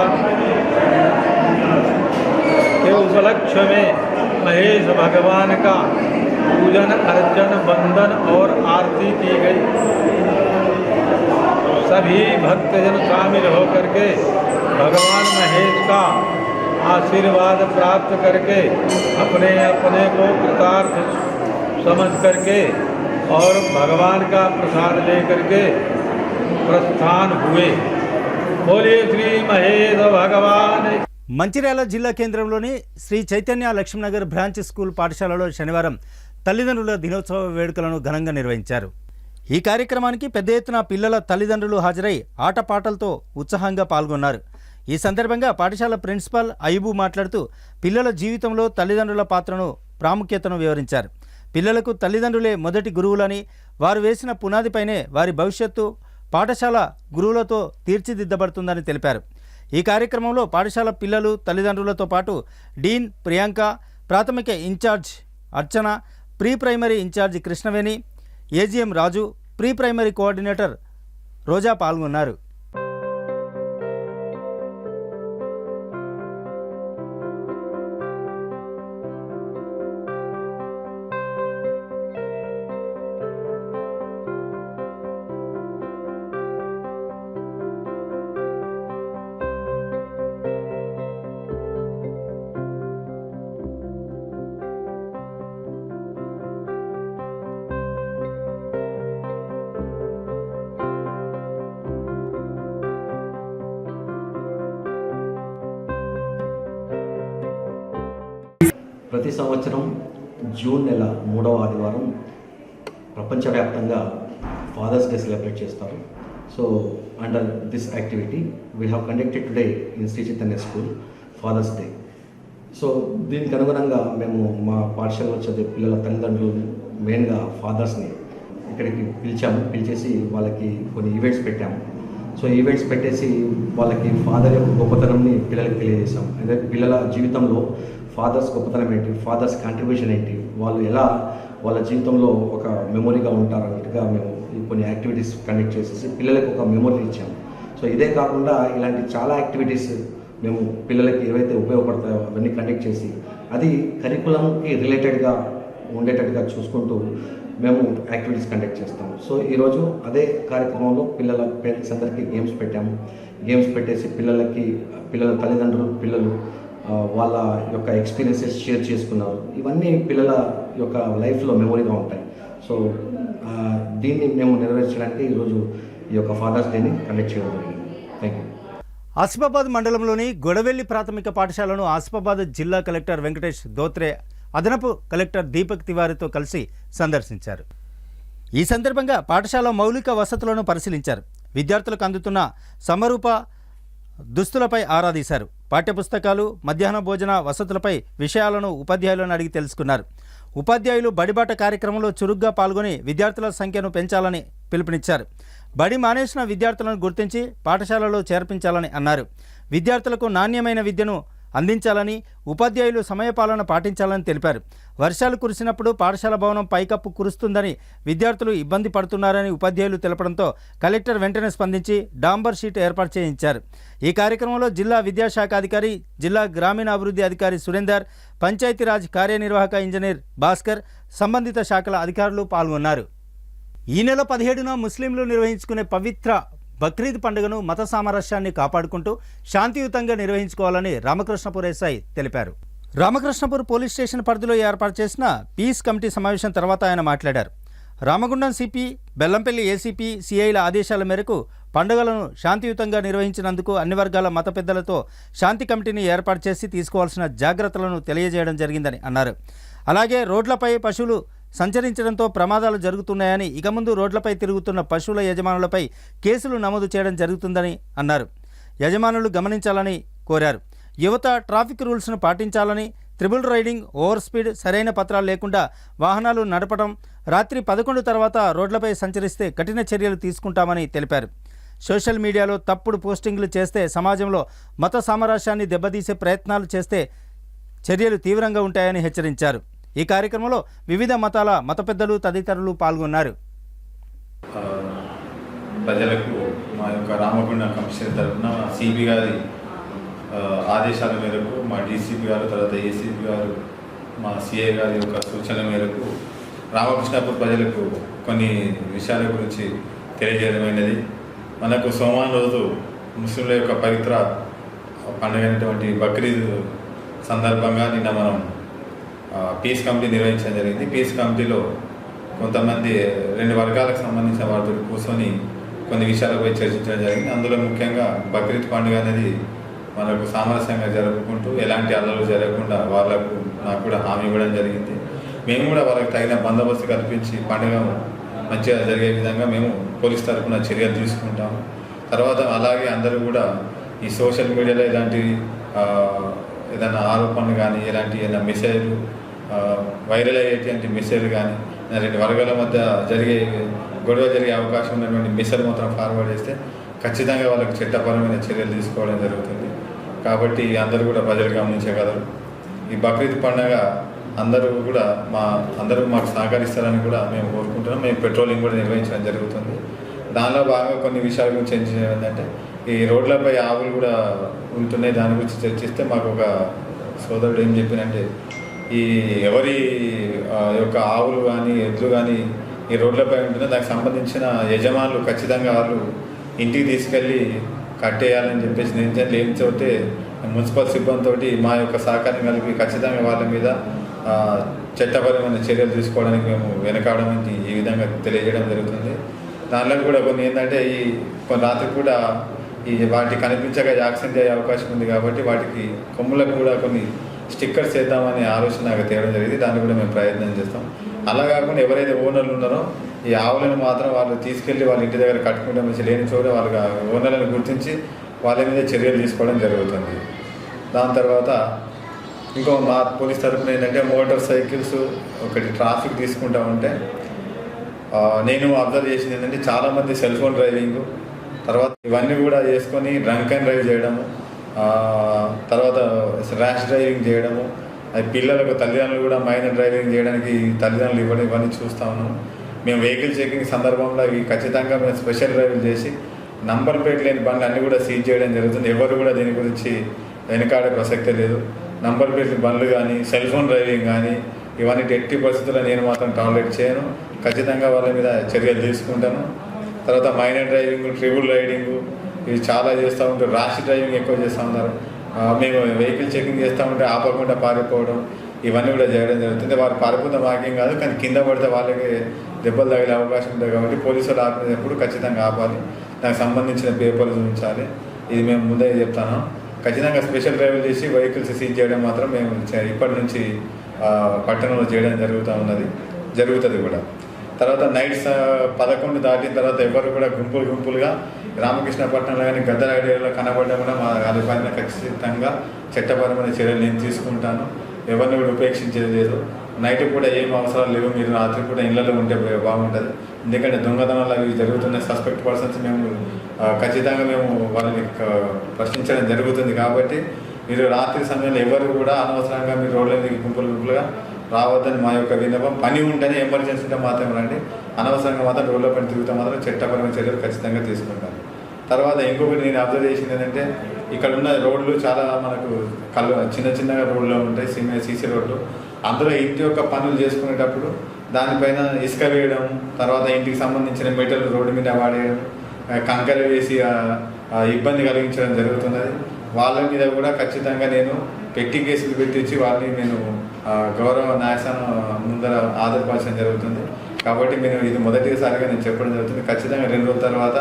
के उपलक्ष्य में महेश भगवान का पूजन अर्चन वंदन और आरती की गई। सभी भक्तजन शामिल होकर के भगवान महेश का आशीर्वाद प्राप्त करके अपने अपने को कृतार्थ समझ करके और भगवान का प्रसाद लेकर के प्रस्थान हुए। बोलिए श्री महेश भगवान। మంచిర్యాల జిల్లా కేంద్రంలోని శ్రీ చైతన్య లక్ష్మీనగర్ బ్రాంచ్ స్కూల్ పాఠశాలలో శనివారం తల్లిదండ్రుల దినోత్సవ వేడుకలను ఘనంగా నిర్వహించారు. ఈ కార్యక్రమానికి పెద్ద ఎత్తున పిల్లల తల్లిదండ్రులు హాజరై ఆటపాటలతో ఉత్సాహంగా పాల్గొన్నారు. ఈ సందర్భంగా పాఠశాల ప్రిన్సిపాల్ అయ్యూబు మాట్లాడుతూ పిల్లల జీవితంలో తల్లిదండ్రుల పాత్రను ప్రాముఖ్యతను వివరించారు. పిల్లలకు తల్లిదండ్రులే మొదటి గురువులని, వారు వేసిన పునాదిపైనే వారి భవిష్యత్తు పాఠశాల గురువులతో తీర్చిదిద్దబడుతుందని తెలిపారు. ఈ కార్యక్రమంలో పాఠశాల పిల్లలు తల్లిదండ్రులతో పాటు డీన్ ప్రియాంక, ప్రాథమిక incharge Archana, pre primary incharge Krishnaveni, AGM Raju, pre primary coordinator Roja పాల్గొన్నారు. ప్రతి సంవత్సరం జూన్ నెల 3వ ఆదివారం ప్రపంచవ్యాప్తంగా ఫాదర్స్ డే సెలబ్రేట్ చేస్తారు. So under this activity we have conducted today in Sri Chaitanya school father's day. So దీనికి అనుగుణంగా మేము మా పాఠశాలలో చదివే పిల్లల తల్లిదండ్రులు మెయిన్గా ఫాదర్స్ని ఇక్కడికి పిలిచేసి వాళ్ళకి కొన్ని ఈవెంట్స్ పెట్టాము. సో ఈవెంట్స్ పెట్టేసి వాళ్ళకి ఫాదర్ యొక్క గొప్పతనంని పిల్లలకి తెలియజేసాం. అదే పిల్లల జీవితంలో ఫాదర్స్ గొప్పతనం ఏంటి, ఫాదర్స్ కాంట్రిబ్యూషన్ ఏంటి, వాళ్ళు ఎలా వాళ్ళ జీవితంలో ఒక మెమొరీగా ఉంటారన్నట్టుగా మేము కొన్ని యాక్టివిటీస్ కండక్ట్ చేసేసి పిల్లలకు ఒక మెమొరీ ఇచ్చాము. సో ఇదే కాకుండా ఇలాంటి చాలా యాక్టివిటీస్ మేము పిల్లలకి ఏవైతే ఉపయోగపడతాయో అవన్నీ కండక్ట్ చేసి అది కరికులంకి రిలేటెడ్గా ఉండేటట్టుగా చూసుకుంటూ మేము యాక్టివిటీస్ కండక్ట్ చేస్తాము. సో ఈరోజు అదే కార్యక్రమంలో పిల్లల పేరెంట్స్ అందరికీ గేమ్స్ పెట్టాము. గేమ్స్ పెట్టేసి పిల్లల తల్లిదండ్రులు పిల్లలు వాళ్ళ యొక్క ఎక్స్పీరియన్సెస్ షేర్ చేసుకున్నారు. ఇవన్నీ పిల్లల యొక్క లైఫ్లో మెమొరీగా ఉంటాయి. సో దీన్ని మేము నెరవేర్చడానికి ఈరోజు ఈ యొక్క ఫాదర్స్ డేని కండక్ట్ చేయడం జరిగింది. Thank you. ఆసిఫాబాద్ మండలంలోని గొడవెల్లి ప్రాథమిక పాఠశాలను ఆసిఫాబాద్ జిల్లా కలెక్టర్ వెంకటేష్ దోత్రే అదనపు కలెక్టర్ దీపక్ తివారీతో కలిసి సందర్శించారు. ఈ సందర్భంగా పాఠశాల మౌలిక వసతులను పరిశీలించారు. విద్యార్థులకు అందుతున్న సమరూప దుస్తులపై ఆరా తీశారు. పాఠ్యపుస్తకాలు, మధ్యాహ్న భోజన వసతులపై విషయాలను ఉపాధ్యాయులను అడిగి తెలుసుకున్నారు. ఉపాధ్యాయులు బడిబాట కార్యక్రమంలో చురుగ్గా పాల్గొని విద్యార్థుల సంఖ్యను పెంచాలని పిలుపునిచ్చారు. బడి మానేసిన విద్యార్థులను గుర్తించి పాఠశాలలో చేర్పించాలని అన్నారు. విద్యార్థులకు నాణ్యమైన విద్యను అందించాలని, ఉపాధ్యాయులు సమయపాలన పాటించాలని తెలిపారు. వర్షాలు కురిసినప్పుడు పాఠశాల భవనం పైకప్పు కురుస్తుందని విద్యార్థులు ఇబ్బంది పడుతున్నారని ఉపాధ్యాయులు తెలపడంతో కలెక్టర్ వెంటనే స్పందించి డాంబర్ షీట్ ఏర్పాటు చేయించారు. ఈ కార్యక్రమంలో జిల్లా విద్యాశాఖ అధికారి, జిల్లా గ్రామీణాభివృద్ధి అధికారి సురేందర్, పంచాయతీరాజ్ కార్యనిర్వాహక ఇంజనీర్ భాస్కర్, సంబంధిత శాఖల అధికారులు పాల్గొన్నారు. ఈ నెల 17న ముస్లింలు నిర్వహించుకునే పవిత్ర బక్రీద్ పండుగను మత సామరస్యాన్ని కాపాడుకుంటూ శాంతియుతంగా నిర్వహించుకోవాలని రామకృష్ణపూర్ ఎస్ఐ తెలిపారు. రామకృష్ణపూర్ పోలీస్ స్టేషన్ పరిధిలో ఏర్పాటు చేసిన పీస్ కమిటీ సమావేశం తర్వాత ఆయన మాట్లాడారు. రామగుండం సిపి, బెల్లంపల్లి ఏసీపీ, సిఐల ఆదేశాల మేరకు పండుగలను శాంతియుతంగా నిర్వహించినందుకు అన్ని వర్గాల మత పెద్దలతో శాంతి కమిటీని ఏర్పాటు చేసి తీసుకోవాల్సిన జాగ్రత్తలను తెలియజేయడం జరిగిందని అన్నారు. అలాగే రోడ్లపై పశువులు సంచరించడంతో ప్రమాదాలు జరుగుతున్నాయని, ఇక ముందు రోడ్లపై తిరుగుతున్న పశువుల యజమానులపై కేసులు నమోదు చేయడం జరుగుతుందని అన్నారు. యజమానులు గమనించాలని కోరారు. యువత ట్రాఫిక్ రూల్స్ను పాటించాలని, ట్రిపుల్ రైడింగ్, ఓవర్ స్పీడ్, సరైన పత్రాలు లేకుండా వాహనాలు నడపడం, రాత్రి 11 తర్వాత రోడ్లపై సంచరిస్తే కఠిన చర్యలు తీసుకుంటామని తెలిపారు. సోషల్ మీడియాలో తప్పుడు పోస్టింగ్లు చేస్తే, సమాజంలో మత సామరస్యాన్ని దెబ్బతీసే ప్రయత్నాలు చేస్తే చర్యలు తీవ్రంగా ఉంటాయని హెచ్చరించారు. ఈ కార్యక్రమంలో వివిధ మతాల మత పెద్దలు తదితరులు పాల్గొన్నారు. ప్రజలకు మా మా యొక్క రామగుండ కమిషనర్ తరఫున సిపి గారి ఆదేశాల మేరకు మా డీసీపీ గారు, తర్వాత ఏసీపీ గారు, మా సిఐ గారి యొక్క సూచనల మేరకు రామకృష్ణాపూర్ ప్రజలకు కొన్ని విషయాల గురించి తెలియజేయడమైనది. మనకు సోమవారం రోజు ముస్లింల యొక్క పవిత్ర పండుగ అయినటువంటి బక్రీద్ సందర్భంగా నిన్న మనం పీస్ కమిటీ నిర్వహించడం జరిగింది. పీస్ కమిటీలో కొంతమంది 2 వర్గాలకు సంబంధించిన వారితో కూర్చొని కొన్ని విషయాలపై చర్చించడం జరిగింది. అందులో ముఖ్యంగా బక్రీద్ పండుగ అనేది మనకు సామరస్యంగా జరుపుకుంటూ ఎలాంటి అల్లలు జరగకుండా నాకు కూడా హామీ ఇవ్వడం జరిగింది. మేము కూడా వాళ్ళకి తగిన బందోబస్తు కల్పించి పండుగ మంచిగా జరిగే విధంగా మేము పోలీస్ తరఫున చర్యలు తీసుకుంటాము. తర్వాత అలాగే అందరూ కూడా ఈ సోషల్ మీడియాలో ఇలాంటి ఏదైనా ఆరోపణలు కానీ ఏదైనా మెసేజ్లు వైరల్ అయ్యేటువంటి మెసేజ్లు కానీ 2 వర్గాల మధ్య గొడవ జరిగే అవకాశం ఉన్నటువంటి మెసేజ్ మాత్రం ఫార్వర్డ్ చేస్తే ఖచ్చితంగా వాళ్ళకి చట్టపరమైన చర్యలు తీసుకోవడం జరుగుతుంది. కాబట్టి అందరూ కూడా ప్రజలు గమనించగలరు. ఈ బక్రీద్ పండుగ అందరూ మాకు సహకరిస్తారని కూడా మేము కోరుకుంటున్నాం. మేము పెట్రోలింగ్ కూడా నిర్వహించడం జరుగుతుంది. దానిలో భాగంగా కొన్ని విషయాల గురించి ఏంటంటే ఈ రోడ్లపై ఆవులు కూడా ఉంటున్నాయి. దాని గురించి చర్చిస్తే మాకు ఒక సోదరుడు ఏం చెప్పినంటే ఈ ఎవరి యొక్క ఆవులు కానీ ఎద్దులు కానీ ఈ రోడ్లపై ఉంటుందో దానికి సంబంధించిన యజమానులు ఖచ్చితంగా వాళ్ళు ఇంటికి తీసుకెళ్ళి కట్టేయాలని చెప్పేసి నేను ఏం చెబితే మున్సిపల్ సిబ్బందితో మా యొక్క సహకారం కలిపి ఖచ్చితంగా వాళ్ళ మీద చట్టపరమైన చర్యలు తీసుకోవడానికి మేము వెనకాడమని ఈ విధంగా తెలియజేయడం జరుగుతుంది. దానిలో కూడా కొన్ని ఏంటంటే కొన్ని రాత్రి కూడా వాటికి కనిపించక యాక్సిడెంట్ అయ్యే అవకాశం ఉంది. కాబట్టి వాటికి కొమ్ములకు కూడా కొన్ని స్టిక్కర్స్ వేద్దామనే ఆలోచన నాకు తేవడం జరిగింది. దాన్ని కూడా మేము ప్రయత్నం చేస్తాం. అలా కాకుండా ఎవరైతే ఓనర్లు ఉన్నారో ఈ ఆవులను మాత్రం వాళ్ళు తీసుకెళ్ళి వాళ్ళ ఇంటి దగ్గర కట్టుకుంటే మంచి లేని చోట వాళ్ళకి ఓనర్లను గుర్తించి వాళ్ళ మీద చర్యలు తీసుకోవడం జరుగుతుంది. దాని తర్వాత మా పోలీస్ తరఫున ఏంటంటే మోటార్ సైకిల్స్ ఒకటి ట్రాఫిక్ తీసుకుంటా ఉంటే నేను అబ్జర్వ్ చేసింది ఏంటంటే చాలామంది సెల్ ఫోన్ డ్రైవింగ్, తర్వాత ఇవన్నీ కూడా చేసుకొని డ్రంక్ అండ్ డ్రైవ్ చేయడము, తర్వాత ర్యాష్ డ్రైవింగ్ చేయడము, అది పిల్లలకు తల్లిదండ్రులు కూడా మైనర్ డ్రైవింగ్ చేయడానికి తల్లిదండ్రులు ఇవన్నీ చూస్తూ ఉన్నాం. మేము వెహికల్ చెకింగ్ సందర్భంలో ఇవి ఖచ్చితంగా మేము స్పెషల్ డ్రైవింగ్ చేసి నంబర్ ప్లేట్ లేని బండ్లు అన్నీ కూడా సీజ్ చేయడం జరుగుతుంది. ఎవరు కూడా దీని గురించి వెనకాడే ప్రసక్తే లేదు. నంబర్ ప్లేట్ బండ్లు కానీ సెల్ ఫోన్ డ్రైవింగ్ కానీ ఇవన్నీ ఎట్టి పరిస్థితుల్లో నేను మాత్రం టాలరేట్ చేయను. ఖచ్చితంగా వాళ్ళ మీద చర్యలు తీసుకుంటాను. తర్వాత మైనర్ డ్రైవింగ్, ట్రిబుల్ రైడింగ్ ఇవి చాలా చేస్తూ ఉంటారు. ర్యాష్ డ్రైవింగ్ ఎక్కువ చేస్తూ ఉంటారు. మేము వెహికల్ చెకింగ్ చేస్తూ ఉంటే ఆపకుండా పారిపోవడం ఇవన్నీ కూడా చేయడం జరుగుతుంది. వారు పారిపోతే మాకేం కాదు, కానీ కింద పడితే వాళ్ళకి దెబ్బలు తగిలే అవకాశం ఉంటుంది. కాబట్టి పోలీసులు ఆపినప్పుడు ఖచ్చితంగా ఆపాలి. దానికి సంబంధించిన పేపర్లు చూపించాలి. ఇది మేము ముందే చెప్తాను. ఖచ్చితంగా స్పెషల్ డ్రైవ్లు చేసి వెహికల్స్ సీజ్ చేయడం మాత్రం మేము ఇప్పటి నుంచి పట్టణంలో చేయడం జరుగుతుంది కూడా. తర్వాత నైట్ 11 దాటిన తర్వాత ఎవరు కూడా గుంపులుగా రామకృష్ణపట్నంలో కానీ గద్దర్ ఐడియాలో కనబడడం కూడా వాళ్ళ పైన ఖచ్చితంగా చట్టపరమైన చర్యలు నేను తీసుకుంటాను. ఎవరిని కూడా ఉపేక్షించేది లేదు. నైట్ కూడా ఏం అవసరాలు లేవు. మీరు రాత్రి కూడా ఇళ్లలో ఉంటే బాగుంటుంది. ఎందుకంటే దొంగతనాలు అవి జరుగుతున్న సస్పెక్ట్ పర్సన్స్ ఖచ్చితంగా మేము వాళ్ళని ప్రశ్నించడం జరుగుతుంది. కాబట్టి మీరు రాత్రి సమయంలో ఎవరు కూడా అనవసరంగా మీరు రోడ్ల మీద గుంపులుగా రావద్దని మా యొక్క విన్నపం. పని ఉంటేనే ఎమర్జెన్సీ ఉంటే మాత్రం రండి. అనవసరంగా మాత్రం రోడ్ల పని తిరుగుతా మాత్రం చట్టపరమైన చర్యలు ఖచ్చితంగా తీసుకుంటాను. తర్వాత ఇంకొకటి నేను అబ్జర్వ్ చేసింది ఏంటంటే ఇక్కడ ఉన్న రోడ్లు చాలా మనకు చిన్నగా రోడ్లు ఉంటాయి, సీసీ రోడ్లు. అందులో ఇంటి యొక్క పనులు చేసుకునేటప్పుడు దానిపైన ఇసుక వేయడం, తర్వాత ఇంటికి సంబంధించిన మెటీరియల్ రోడ్డు మీద వాడేయడం, కంకర వేసి ఇబ్బంది కలిగించడం జరుగుతున్నది. వాళ్ళ మీద కూడా ఖచ్చితంగా నేను పెట్టి కేసులు పెట్టించి వాళ్ళని నేను గౌరవ న్యాయస్థానం ముందర ఆధారపరచడం జరుగుతుంది. కాబట్టి నేను ఇది మొదటిసారిగా నేను చెప్పడం జరుగుతుంది. ఖచ్చితంగా 2 రోజుల తర్వాత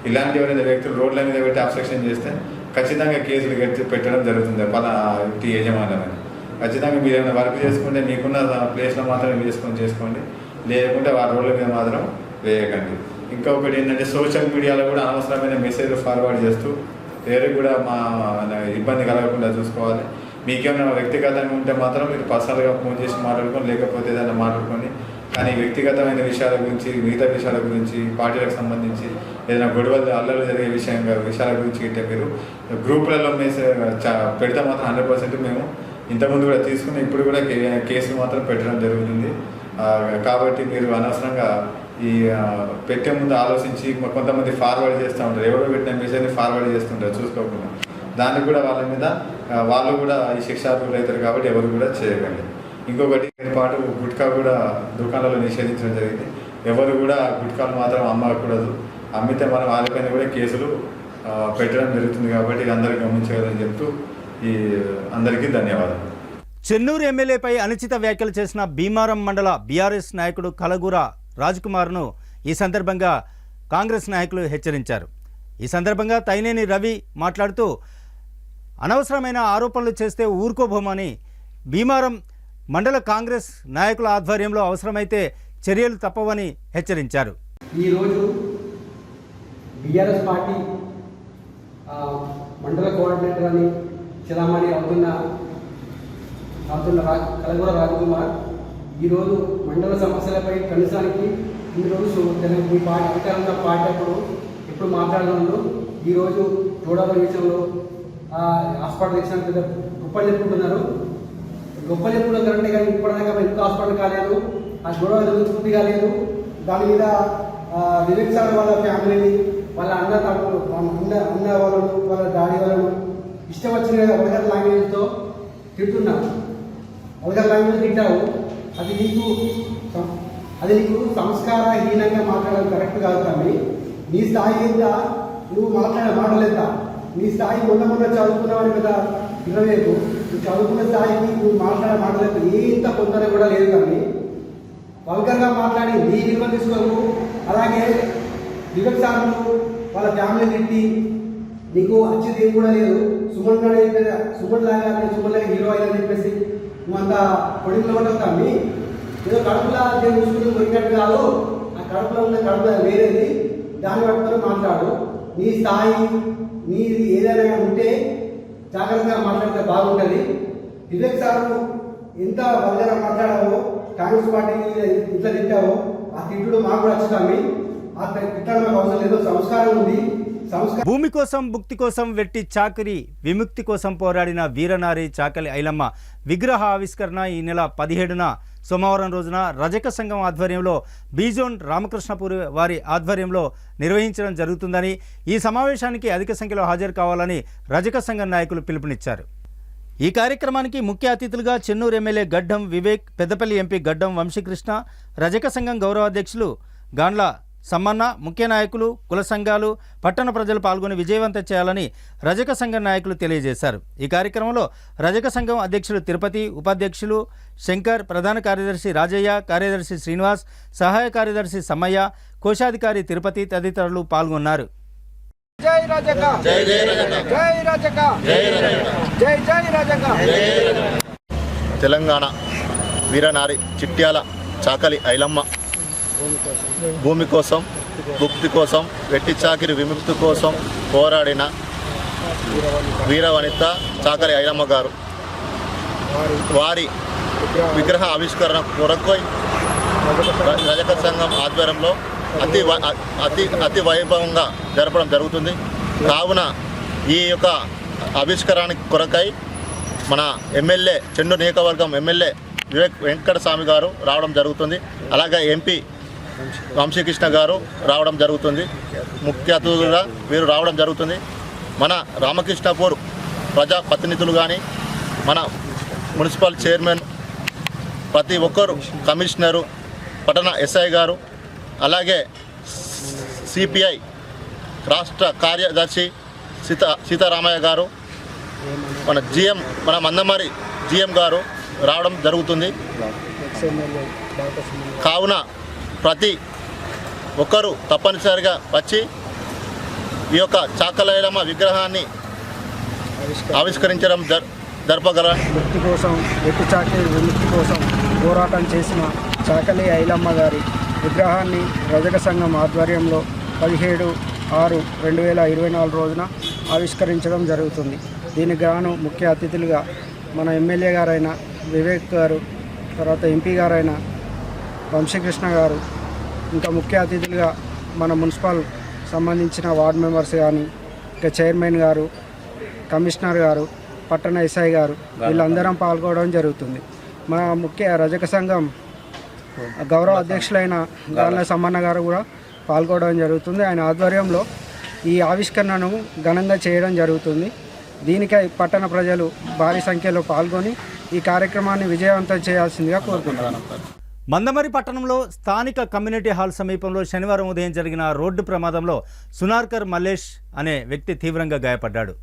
ఇలాంటి ఎవరైనా వ్యక్తులు రోడ్ల మీద పెట్టి అబ్స్ట్రక్షన్ చేస్తే ఖచ్చితంగా కేసులు పెట్టడం జరుగుతుంది. ఇంటి యజమానులని ఖచ్చితంగా మీరు ఏమైనా వర్క్ చేసుకుంటే మీకున్న ప్లేస్లో మాత్రం చేసుకోండి, లేకుంటే ఆ రోడ్ల మీద మాత్రం వేయకండి. ఇంకొకటి ఏంటంటే సోషల్ మీడియాలో కూడా అనవసరమైన మెసేజ్లు ఫార్వర్డ్ చేస్తూ వేరే కూడా మా ఇబ్బంది కలగకుండా చూసుకోవాలి. మీకేమైనా వ్యక్తిగతంగా ఉంటే మాత్రం మీరు పర్సనల్గా ఫోన్ చేసి మాట్లాడుకొని, లేకపోతే ఏదైనా మాట్లాడుకొని, కానీ వ్యక్తిగతమైన విషయాల గురించి, మిగతా విషయాల గురించి, పార్టీలకు సంబంధించి ఏదైనా గొడవలు అల్లలు జరిగే విషయాల గురించి ఇట్టే మీరు గ్రూపులలో పెడితే మాత్రం 100% మేము ఇంతకుముందు కూడా తీసుకుని ఇప్పుడు కూడా కేసులు మాత్రం పెట్టడం జరుగుతుంది. కాబట్టి మీరు అనవసరంగా ఈ పెట్టే ముందు ఆలోచించి కొంతమంది ఫార్వర్డ్ చేస్తూ ఉంటారు, ఎవరో పెట్టిన మెసేజ్ని ఫార్వర్డ్ చేస్తుంటారు చూసుకోకుండా. దానికి కూడా వాళ్ళ మీద వాళ్ళు కూడా ఈ శిక్షార్హులు అవుతారు కాబట్టి ఎవరు కూడా చేయకండి. ఇంకొకటి పాటు గుట్కా కూడా దుకాణాలలో నిషేధించడం జరిగింది. ఎవరు కూడా గుట్కాలు మాత్రం అమ్మకూడదు, అమ్మితే మనం వాళ్ళపైన కూడా కేసులు పెట్టడం జరుగుతుంది కాబట్టి అందరూ గమనించగలని చెప్తూ ఈ అందరికీ ధన్యవాదాలు. చెన్నూరు ఎమ్మెల్యేపై అనుచిత వ్యాఖ్యలు చేసిన భీమారం మండల బీఆర్ఎస్ నాయకుడు కలగూర రాజ్కుమార్ను ఈ సందర్భంగా కాంగ్రెస్ నాయకులు హెచ్చరించారు. ఈ సందర్భంగా తైనేని రవి మాట్లాడుతూ అనవసరమైన ఆరోపణలు చేస్తే ఊరుకోబోమని భీమారం మండల కాంగ్రెస్ నాయకుల ఆధ్వర్యంలో అవసరమైతే చర్యలు తప్పవని హెచ్చరించారు. ఈరోజు బీఆర్ఎస్ పార్టీ మండల కోఆర్డినేటర్ అని చలామణి అవుతున్న కలగూర రాజ్కుమార్ ఈరోజు మండల సమస్యలపై కనీసానికి ఈరోజు మీ పార్టీ అధికారంగా పార్టీ ఎప్పుడు మాట్లాడుతున్నాడు. ఈరోజు చూడాల విషయంలో హాస్పిటల్ ఇచ్చిన పెద్ద గొప్పలు చెప్పుకుంటున్నారు. గొప్పలు చెప్పుకుంటారు కరెక్టే, కానీ ఇప్పటిదాకా ఎంత హాస్పిటల్ కాలేదు, ఆ గొడవ పూర్తి కాలేదు. దాని మీద వివేక్ సార్ వాళ్ళ ఫ్యామిలీని, వాళ్ళ అన్న వాళ్ళను, వాళ్ళ డాడీ వాళ్ళను ఇష్టం వచ్చిన వల్గర్ లాంగ్వేజ్తో తింటున్నారు. వల్గర్ లాంగ్వేజ్ తింటావు, అది నీకు సంస్కారహీనంగా మాట్లాడడం కరెక్ట్ కాదు. కానీ నీ స్థాయి ఎంత, నువ్వు మాట్లాడే మాటలు ఎంత, నీ స్థాయి మొన్న చదువుకున్నావని కదా ఇరవేపు, నువ్వు చదువుకున్న స్థాయికి నువ్వు మాట్లాడే మాటలు ఎంత ఎంత పొందనే కూడా లేదు. కానీ వల్గర్గా మాట్లాడి నీ విలువ తీసుకోవు. అలాగే వివేక్ సార్లు వాళ్ళ ఫ్యామిలీ తిట్టి నీకు వచ్చేది ఏం కూడా లేదు. సుమన్ లాగా సుమన్ లాగా హీరో అయిందని చెప్పేసి నువ్వు అంత పొడిలో ఉండవు. కానీ ఏదో కడుపులా చూసుకుని పోయినట్టు కాదు, ఆ కడుపులో ఉన్న కడుపు వేరేది, దాన్ని పట్టుకొని మాట్లాడు. నీ స్థాయి నీది ఏదైనా ఉంటే జాగ్రత్తగా మాట్లాడితే బాగుంటుంది. వివేక్ సారు ఎంత వల్గర్గా మాట్లాడావో, కాంగ్రెస్ పార్టీని ఇట్లా తిట్టావో, ఆ తిట్టుడు మాకు కూడా వచ్చుతామి. ఆ తిట్టడం మాకు అవసరం లేదు, సంస్కారం ఉంది. భూమి కోసం భుక్తి కోసం వెట్టి చాకరి విముక్తి కోసం పోరాడిన వీరనారి చాకలి ఐలమ్మ విగ్రహ ఆవిష్కరణ ఈ నెల 17న సోమవారం రోజున రజక సంఘం ఆధ్వర్యంలో బీజోన్ రామకృష్ణపూర్ వారి ఆధ్వర్యంలో నిర్వహించడం జరుగుతుందని, ఈ సమావేశానికి అధిక సంఖ్యలో హాజరు కావాలని రజక సంఘం నాయకులు పిలుపునిచ్చారు. ఈ కార్యక్రమానికి ముఖ్య అతిథులుగా చెన్నూరు ఎమ్మెల్యే గడ్డం వివేక్, పెద్దపల్లి ఎంపీ గడ్డం వంశీకృష్ణ, రజక సంఘం గౌరవాధ్యక్షులు గాండ్ల సమ్మన్న, ముఖ్య నాయకులు, కుల సంఘాలు, పట్టణ ప్రజలు పాల్గొని విజయవంతం చేయాలని రజక సంఘం నాయకులు తెలియజేశారు. ఈ కార్యక్రమంలో రజక సంఘం అధ్యక్షులు తిరుపతి, ఉపాధ్యక్షులు శంకర్, ప్రధాన కార్యదర్శి రాజయ్య, కార్యదర్శి శ్రీనివాస్, సహాయ కార్యదర్శి సమ్మయ్య, కోశాధికారి తిరుపతి తదితరులు పాల్గొన్నారు. జై రజక, జై జై రజక, జై రజక, జై రజక, జై జై రజక. తెలంగాణ వీరనారి చిట్యాల చాకలి ఐలమ్మ భూమి కోసం భుక్తి కోసం వెట్టి చాకిరి విముక్తి కోసం పోరాడిన వీరవనిత చాకలి ఐలమ్మ గారు వారి విగ్రహ ఆవిష్కరణ కొరకు రజక సంఘం ఆధ్వర్యంలో అతి వైభవంగా జరపడం జరుగుతుంది. కావున ఈ యొక్క ఆవిష్కరణకి కొరకై మన ఎమ్మెల్యే చెన్నూరు నియోజకవర్గం ఎమ్మెల్యే వివేక్ వెంకటస్వామి గారు రావడం జరుగుతుంది. అలాగే ఎంపీ వంశీకృష్ణ గారు రావడం జరుగుతుంది. ముఖ్య అతిథులుగా వీరు రావడం జరుగుతుంది. మన రామకృష్ణపూర్ ప్రజాప్రతినిధులు కానీ, మన మున్సిపల్ చైర్మన్, ప్రతి ఒక్కరు, కమిషనరు, పట్టణ ఎస్ఐ గారు, అలాగే సిపిఐ రాష్ట్ర కార్యదర్శి సీతారామయ్య గారు, మన మందమరి జిఎం గారు రావడం జరుగుతుంది. కావున ప్రతి ఒక్కరూ తప్పనిసరిగా వచ్చి ఈ యొక్క చాకలి ఐలమ్మ విగ్రహాన్ని ఆవిష్కరించడం జరపగల. ముక్తి కోసం, వెట్టి చాకలి విముక్తి కోసం పోరాటం చేసిన చాకలి ఐలమ్మ గారి విగ్రహాన్ని రజక సంఘం ఆధ్వర్యంలో 17/6/2024 రోజున ఆవిష్కరించడం జరుగుతుంది. దీనికి గాను ముఖ్య అతిథులుగా మన ఎమ్మెల్యే గారైన వివేక్ గారు, తర్వాత ఎంపీ గారైన వంశీకృష్ణ గారు, ఇంకా ముఖ్య అతిథులుగా మన మున్సిపల్ సంబంధించిన వార్డు మెంబర్స్ కానీ, ఇంకా చైర్మన్ గారు, కమిషనర్ గారు, పట్టణ ఎస్ఐ గారు, వీళ్ళందరం పాల్గొనడం జరుగుతుంది. మన ముఖ్య రజక సంఘం గౌరవ అధ్యక్షులైన గాల సమ్మన్న గారు కూడా పాల్గొనడం జరుగుతుంది. ఆయన ఆధ్వర్యంలో ఈ ఆవిష్కరణను ఘనంగా చేయడం జరుగుతుంది. దీనికై పట్టణ ప్రజలు భారీ సంఖ్యలో పాల్గొని ఈ కార్యక్రమాన్ని విజయవంతం చేయాల్సిందిగా కోరుకుంటున్నాను. మందమరి పట్టణంలో స్థానిక కమ్యూనిటీ హాల్ సమీపంలో శనివారం ఉదయం జరిగిన రోడ్డు ప్రమాదంలో సునార్కర్ మల్లేష్ అనే వ్యక్తి తీవ్రంగా గాయపడ్డాడు.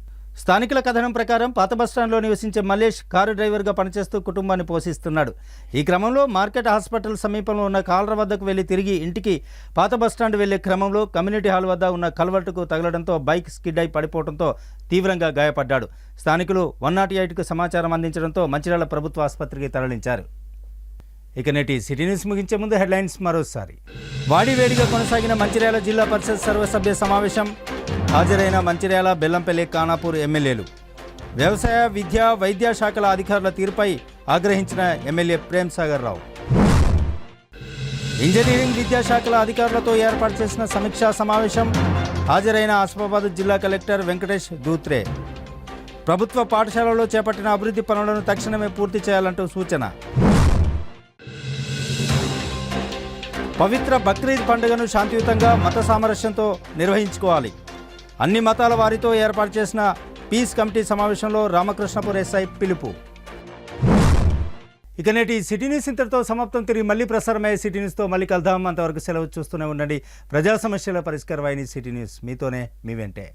స్థానికుల కథనం ప్రకారం పాత బస్టాండ్లో నివసించే మల్లేష్ కారు డ్రైవర్గా పనిచేస్తూ కుటుంబాన్ని పోషిస్తున్నాడు. ఈ క్రమంలో మార్కెట్ హాస్పిటల్ సమీపంలో ఉన్న కాలర వద్దకు వెళ్లి తిరిగి ఇంటికి పాత బస్టాండ్ వెళ్లే క్రమంలో కమ్యూనిటీ హాల్ వద్ద ఉన్న కల్వర్టుకు తగలడంతో బైక్ స్కిడ్ అయి పడిపోవడంతో తీవ్రంగా గాయపడ్డాడు. స్థానికులు 108కు సమాచారం అందించడంతో మంచిర్యాల ప్రభుత్వ ఆసుపత్రికి తరలించారు. ఇక నేటి సిటీ న్యూస్ ముగించే ముందు హెడ్లైన్స్ మరోసారి. వాడివేడిగా కొనసాగిన మంచిర్యాల జిల్లా పరిషత్ సర్వసభ్య సమావేశం. హాజరైన మంచిర్యాల, బెల్లంపల్లి, ఖానాపూర్ ఎమ్మెల్యేలు. వ్యవసాయ, విద్య, వైద్య శాఖల అధికారుల తీరుపై ఆగ్రహించిన ఎమ్మెల్యే ప్రేమ్ సాగర్ రావు. ఇంజనీరింగ్ విద్యాశాఖల అధికారులతో ఏర్పాటు చేసిన సమీక్షా సమావేశం. హాజరైన ఆసిఫాబాద్ జిల్లా కలెక్టర్ వెంకటేష్ దూత్రే. ప్రభుత్వ పాఠశాలలో చేపట్టిన అభివృద్ధి పనులను తక్షణమే పూర్తి చేయాలంటూ సూచన. పవిత్ర బక్రీద్ పండుగను శాంతియుతంగా మత సామరస్యంతో నిర్వహించుకోవాలి. అన్ని మతాల వారితో ఏర్పాటు చేసిన పీస్ కమిటీ సమావేశంలో రామకృష్ణపూర్ ఎస్ఐ పిలుపు. ఇక నేటి సిటీ న్యూస్ ఇంతటితో సమాప్తం. తిరిగి మళ్ళీ ప్రసారమయ్యే సిటీ న్యూస్తో మళ్ళీ కలుద్దాం. అంతవరకు సెలవు. చూస్తూనే ఉండండి ప్రజా సమస్యల పరిష్కార వాహిని సిటీ న్యూస్. మీతోనే మీ వెంటే.